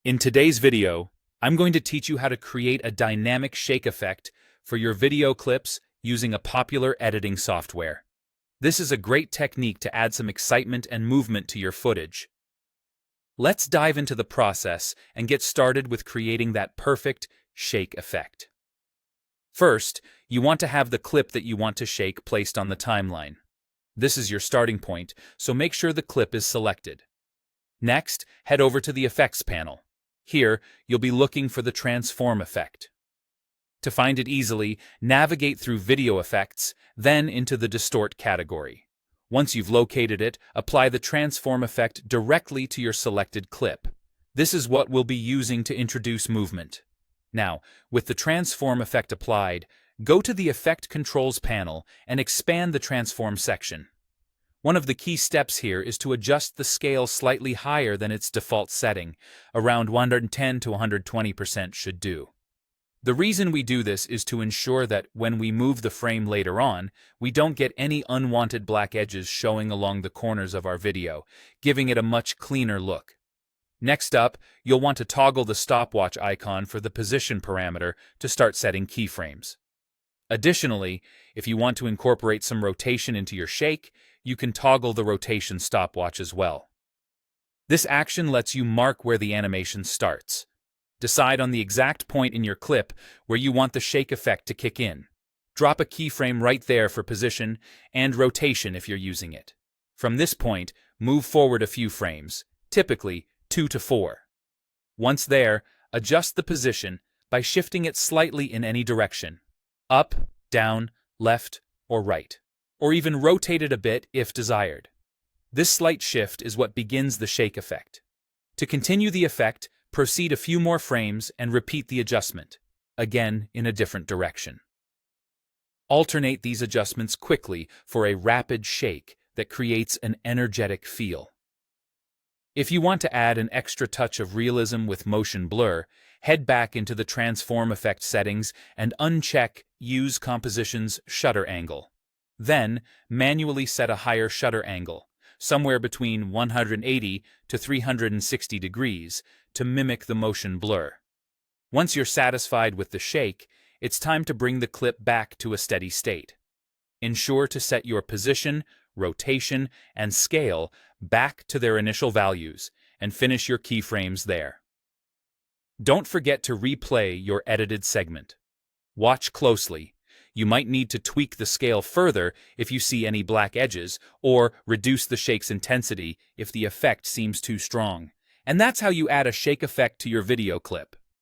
In today's video, I'm going to teach you how to create a dynamic shake effect for your video clips using a popular editing software. This is a great technique to add some excitement and movement to your footage. Let's dive into the process and get started with creating that perfect shake effect. First, you want to have the clip that you want to shake placed on the timeline. This is your starting point, so make sure the clip is selected. Next, head over to the Effects panel. Here, you'll be looking for the Transform effect. To find it easily, navigate through Video Effects, then into the Distort category. Once you've located it, apply the Transform effect directly to your selected clip. This is what we'll be using to introduce movement. Now, with the Transform effect applied, go to the Effect Controls panel and expand the Transform section. One of the key steps here is to adjust the scale slightly higher than its default setting, around 110 to 120% should do. The reason we do this is to ensure that when we move the frame later on, we don't get any unwanted black edges showing along the corners of our video, giving it a much cleaner look. Next up, you'll want to toggle the stopwatch icon for the position parameter to start setting keyframes. Additionally, if you want to incorporate some rotation into your shake, you can toggle the rotation stopwatch as well. This action lets you mark where the animation starts. Decide on the exact point in your clip where you want the shake effect to kick in. Drop a keyframe right there for position and rotation if you're using it. From this point, move forward a few frames, typically 2 to 4. Once there, adjust the position by shifting it slightly in any direction, up, down, left, or right, or even rotate it a bit if desired. This slight shift is what begins the shake effect. To continue the effect, proceed a few more frames and repeat the adjustment, again in a different direction. Alternate these adjustments quickly for a rapid shake that creates an energetic feel. If you want to add an extra touch of realism with motion blur, head back into the Transform effect settings and uncheck Use Composition's Shutter Angle. Then, manually set a higher shutter angle, somewhere between 180 to 360 degrees, to mimic the motion blur. Once you're satisfied with the shake, it's time to bring the clip back to a steady state. Ensure to set your position, rotation, and scale back to their initial values, and finish your keyframes there. Don't forget to replay your edited segment. Watch closely. You might need to tweak the scale further if you see any black edges, or reduce the shake's intensity if the effect seems too strong. And that's how you add a shake effect to your video clip.